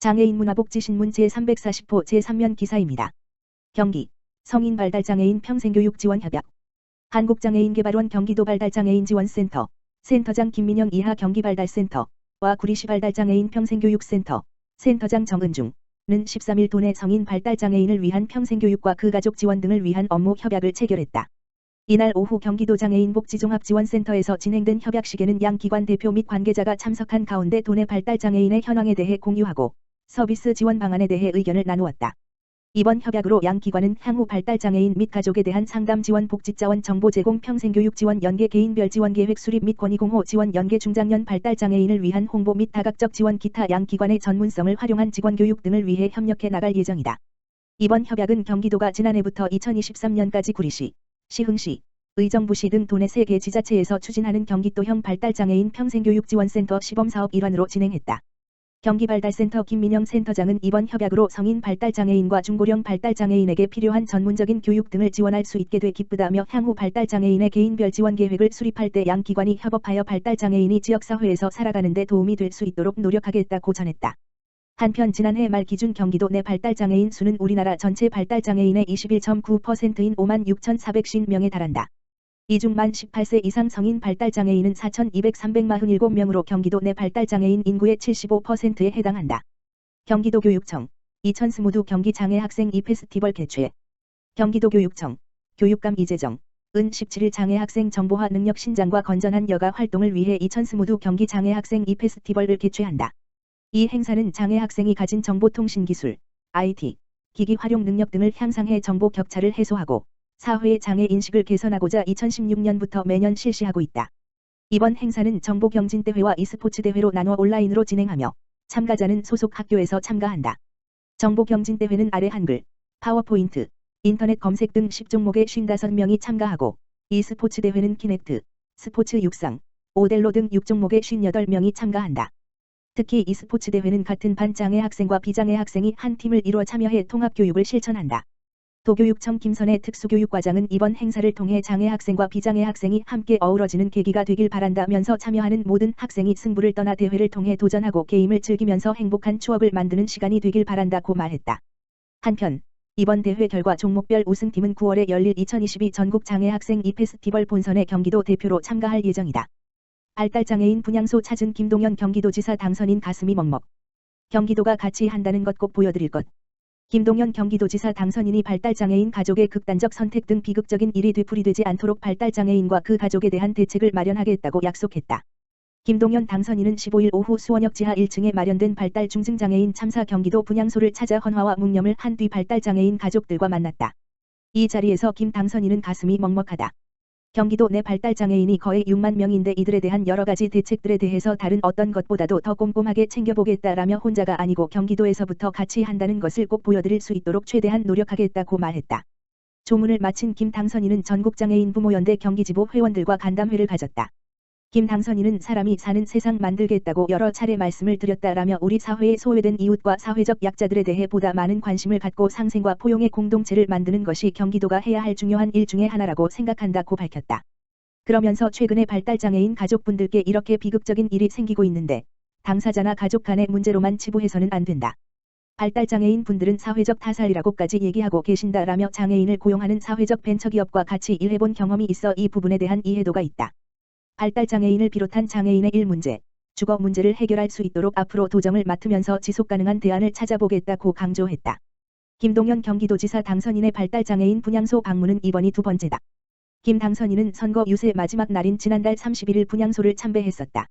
장애인 문화복지신문 제340호 제3면 기사입니다. 경기 성인 발달장애인 평생교육 지원 협약 한국장애인개발원 경기도 발달장애인지원센터 센터장 김민영 이하 경기발달센터와 구리시 발달장애인 평생교육센터 센터장 정은중은 13일 도내 성인 발달장애인을 위한 평생교육과 그 가족 지원 등을 위한 업무 협약을 체결했다. 이날 오후 경기도 장애인복지종합지원센터에서 진행된 협약식에는 양 기관 대표 및 관계자가 참석한 가운데 도내 발달장애인의 현황에 대해 공유하고 서비스 지원 방안에 대해 의견을 나누었다. 이번 협약으로 양 기관은 향후 발달장애인 및 가족에 대한 상담 지원 복지자원 정보 제공 평생교육 지원 연계 개인별 지원 계획 수립 및 권익공호 지원 연계 중장년 발달장애인을 위한 홍보 및 다각적 지원 기타 양 기관의 전문성을 활용한 직원교육 등을 위해 협력해 나갈 예정이다. 이번 협약은 경기도가 지난해부터 2023년까지 구리시, 시흥시, 의정부시 등 도내 3개 지자체에서 추진하는 경기도형 발달장애인 평생교육지원센터 시범사업 일환으로 진행했다. 경기발달센터 김민영 센터장은 이번 협약으로 성인 발달장애인과 중고령 발달장애인에게 필요한 전문적인 교육 등을 지원할 수 있게 돼 기쁘다며 향후 발달장애인의 개인별 지원 계획을 수립할 때 양 기관이 협업하여 발달장애인이 지역사회에서 살아가는 데 도움이 될 수 있도록 노력하겠다고 전했다. 한편 지난해 말 기준 경기도 내 발달장애인 수는 우리나라 전체 발달장애인의 21.9%인 56,450명에 달한다. 이 중 만 18세 이상 성인 발달장애인은 4,247명으로 경기도 내 발달장애인 인구의 75%에 해당한다. 경기도 교육청 2020두 경기장애 학생 이페스티벌 개최 경기도 교육청 교육감 이재정은 17일 장애 학생 정보화 능력 신장과 건전한 여가 활동을 위해 2020두 경기장애 학생 이페스티벌을 개최한다. 이 행사는 장애 학생이 가진 정보통신기술, IT, 기기 활용 능력 등을 향상해 정보 격차를 해소하고 사회의 장애 인식을 개선하고자 2016년부터 매년 실시하고 있다. 이번 행사는 정보경진대회와 e스포츠대회로 나눠 온라인으로 진행하며 참가자는 소속 학교에서 참가한다. 정보경진대회는 아래 한글, 파워포인트, 인터넷 검색 등 10종목에 55명이 참가하고 e스포츠대회는 키넥트, 스포츠 육상, 오델로 등 6종목에 58명이 참가한다. 특히 e스포츠 대회는 같은 반 장애 학생과 비장애 학생이 한 팀을 이루어 참여해 통합교육을 실천한다. 도교육청 김선혜 특수교육과장은 이번 행사를 통해 장애 학생과 비장애 학생이 함께 어우러지는 계기가 되길 바란다면서 참여하는 모든 학생이 승부를 떠나 대회를 통해 도전하고 게임을 즐기면서 행복한 추억을 만드는 시간이 되길 바란다고 말했다. 한편 이번 대회 결과 종목별 우승팀은 9월에 열릴 2022 전국 장애 학생 이페스티벌 본선에 경기도 대표로 참가할 예정이다. 발달장애인 분향소 찾은 김동연 경기도지사 당선인 가슴이 먹먹. 경기도가 같이 한다는 것 꼭 보여드릴 것. 김동연 경기도지사 당선인이 발달장애인 가족의 극단적 선택 등 비극적인 일이 되풀이되지 않도록 발달장애인과 그 가족에 대한 대책을 마련하겠다고 약속했다. 김동연 당선인은 15일 오후 수원역 지하 1층에 마련된 발달중증장애인 참사 경기도 분향소를 찾아 헌화와 묵념을 한 뒤 발달장애인 가족들과 만났다. 이 자리에서 김 당선인은 가슴이 먹먹하다. 경기도 내 발달장애인이 거의 6만 명인데 이들에 대한 여러 가지 대책들에 대해서 다른 어떤 것보다도 더 꼼꼼하게 챙겨보겠다라며 혼자가 아니고 경기도에서부터 같이 한다는 것을 꼭 보여드릴 수 있도록 최대한 노력하겠다고 말했다. 조문을 마친 김 당선인은 전국장애인 부모연대 경기지부 회원들과 간담회를 가졌다. 김 당선인은 사람이 사는 세상 만들겠다고 여러 차례 말씀을 드렸다라며 우리 사회의 소외된 이웃과 사회적 약자들에 대해 보다 많은 관심을 갖고 상생과 포용의 공동체를 만드는 것이 경기도가 해야 할 중요한 일 중에 하나라고 생각한다고 밝혔다. 그러면서 최근에 발달장애인 가족분들께 이렇게 비극적인 일이 생기고 있는데 당사자나 가족 간의 문제로만 치부해서는 안 된다. 발달장애인 분들은 사회적 타살이라고까지 얘기하고 계신다라며 장애인을 고용하는 사회적 벤처기업과 같이 일해본 경험이 있어 이 부분에 대한 이해도가 있다. 발달장애인을 비롯한 장애인의 일 문제, 주거 문제를 해결할 수 있도록 앞으로 도정을 맡으면서 지속가능한 대안을 찾아보겠다고 강조했다. 김동연 경기도지사 당선인의 발달장애인 분향소 방문은 이번이 두 번째다. 김 당선인은 선거 유세 마지막 날인 지난달 31일 분향소를 참배했었다.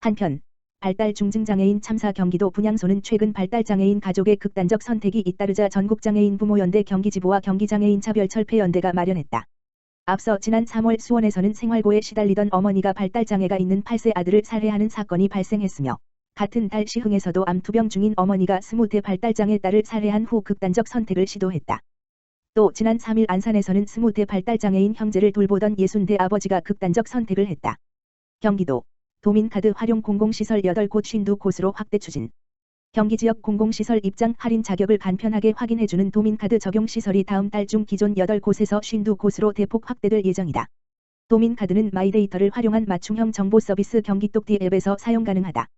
한편 발달중증장애인 참사 경기도 분향소는 최근 발달장애인 가족의 극단적 선택이 잇따르자 전국장애인 부모연대 경기지부와 경기장애인차별철폐연대가 마련했다. 앞서 지난 3월 수원에서는 생활고에 시달리던 어머니가 발달장애가 있는 8세 아들을 살해하는 사건이 발생했으며 같은 달 시흥에서도 암투병 중인 어머니가 20대 발달장애 딸을 살해한 후 극단적 선택을 시도했다. 또 지난 3일 안산에서는 20대 발달장애인 형제를 돌보던 60대 아버지가 극단적 선택을 했다. 경기도 도민카드 활용 공공시설 8곳 52곳으로 확대 추진. 경기지역 공공시설 입장 할인 자격을 간편하게 확인해주는 도민카드 적용시설이 다음 달 중 기존 8곳에서 52곳으로 대폭 확대될 예정이다. 도민카드는 마이데이터를 활용한 맞춤형 정보 서비스 경기똑띠 앱에서 사용 가능하다.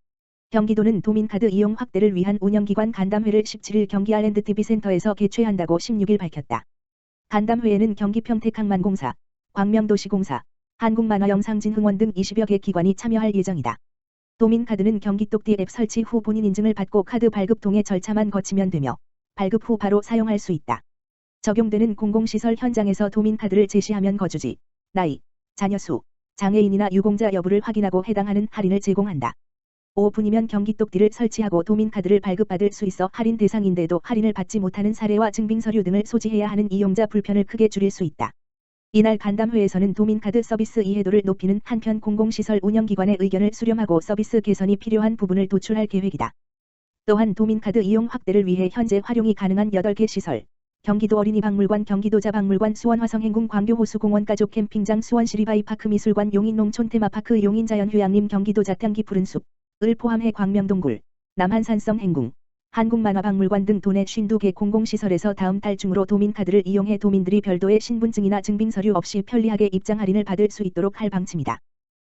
경기도는 도민카드 이용 확대를 위한 운영기관 간담회를 17일 경기 R&TV센터에서 개최한다고 16일 밝혔다. 간담회에는 경기평택항만공사, 광명도시공사, 한국만화영상진흥원 등 20여 개 기관이 참여할 예정이다. 도민카드는 경기똑띠 앱 설치 후 본인 인증을 받고 카드 발급 통해 절차만 거치면 되며 발급 후 바로 사용할 수 있다. 적용되는 공공시설 현장에서 도민카드를 제시하면 거주지, 나이, 자녀 수, 장애인이나 유공자 여부를 확인하고 해당하는 할인을 제공한다. 5분이면 경기똑띠를 설치하고 도민카드를 발급받을 수 있어 할인 대상인데도 할인을 받지 못하는 사례와 증빙서류 등을 소지해야 하는 이용자 불편을 크게 줄일 수 있다. 이날 간담회에서는 도민카드 서비스 이해도를 높이는 한편 공공시설 운영기관의 의견을 수렴하고 서비스 개선이 필요한 부분을 도출할 계획이다. 또한 도민카드 이용 확대를 위해 현재 활용이 가능한 8개 시설, 경기도 어린이박물관, 경기도자박물관, 수원화성행궁, 광교호수공원, 가족캠핑장, 수원시 리바이파크, 미술관, 용인농촌 테마파크, 용인자연휴양림, 경기도 자탄기 푸른숲, 을 포함해 광명동굴, 남한산성 행궁, 한국만화박물관 등 도내 52개 공공시설에서 다음 달 중으로 도민카드를 이용해 도민들이 별도의 신분증이나 증빙서류 없이 편리하게 입장 할인을 받을 수 있도록 할 방침이다.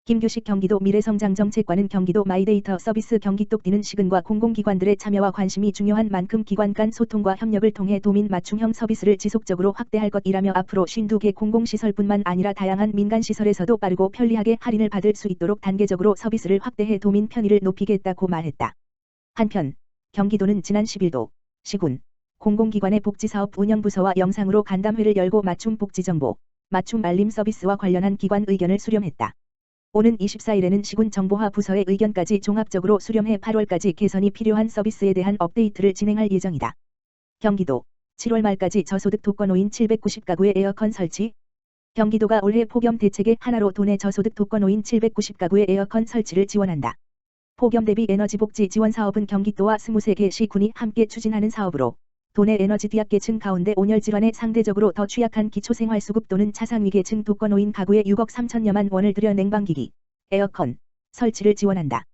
김규식 경기도 미래성장정책관은 경기도 마이데이터 서비스 경기똑띠는 시군과 공공기관들의 참여와 관심이 중요한 만큼 기관 간 소통과 협력을 통해 도민 맞춤형 서비스를 지속적으로 확대할 것이라며 앞으로 52개 공공시설뿐만 아니라 다양한 민간시설에서도 빠르고 편리하게 할인을 받을 수 있도록 단계적으로 서비스를 확대해 도민 편의를 높이겠다고 말했다. 한편 경기도는 지난 10일도 시군, 공공기관의 복지사업 운영부서와 영상으로 간담회를 열고 맞춤 복지정보, 맞춤 알림 서비스와 관련한 기관 의견을 수렴했다. 오는 24일에는 시군 정보화 부서의 의견까지 종합적으로 수렴해 8월까지 개선이 필요한 서비스에 대한 업데이트를 진행할 예정이다. 경기도 7월 말까지 저소득 독거노인 790가구의 에어컨 설치. 경기도가 올해 폭염 대책의 하나로 도내 저소득 독거노인 790가구의 에어컨 설치를 지원한다. 폭염 대비 에너지복지 지원 사업은 경기도와 23개 시군이 함께 추진하는 사업으로 도내 에너지 취약계층 가운데 온열 질환에 상대적으로 더 취약한 기초생활수급 또는 차상위계층 독거노인 가구에 6억 3천여만 원을 들여 냉방기기, 에어컨 설치를 지원한다.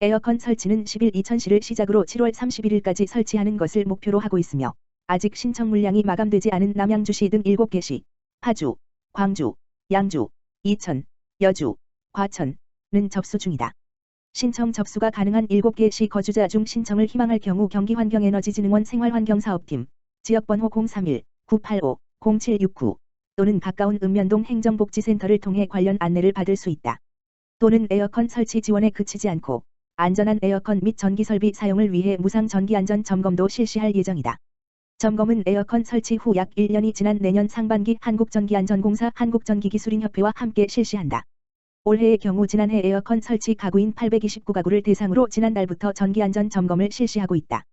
에어컨 설치는 10일 이천시를 시작으로 7월 31일까지 설치하는 것을 목표로 하고 있으며 아직 신청 물량이 마감되지 않은 남양주시 등 7개 시, 파주, 광주, 양주, 이천, 여주, 과천은 접수 중이다. 신청 접수가 가능한 7개 시 거주자 중 신청을 희망할 경우 경기환경에너지진흥원 생활환경사업팀 지역번호 031-985-0769 또는 가까운 읍면동 행정복지센터를 통해 관련 안내를 받을 수 있다. 또는 에어컨 설치 지원에 그치지 않고 안전한 에어컨 및 전기설비 사용을 위해 무상 전기안전 점검도 실시할 예정이다. 점검은 에어컨 설치 후 약 1년이 지난 내년 상반기 한국전기안전공사 한국전기기술인협회와 함께 실시한다. 올해의 경우 지난해 에어컨 설치 가구인 829가구를 대상으로 지난달부터 전기안전 점검을 실시하고 있다.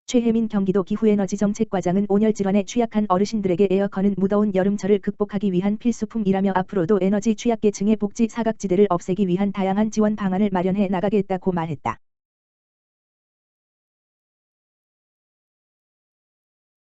최혜민 경기도 기후에너지정책과장은 온열질환에 취약한 어르신들에게 에어컨은 무더운 여름철을 극복하기 위한 필수품이라며 앞으로도 에너지 취약계층의 복지 사각지대를 없애기 위한 다양한 지원 방안을 마련해 나가겠다고 말했다.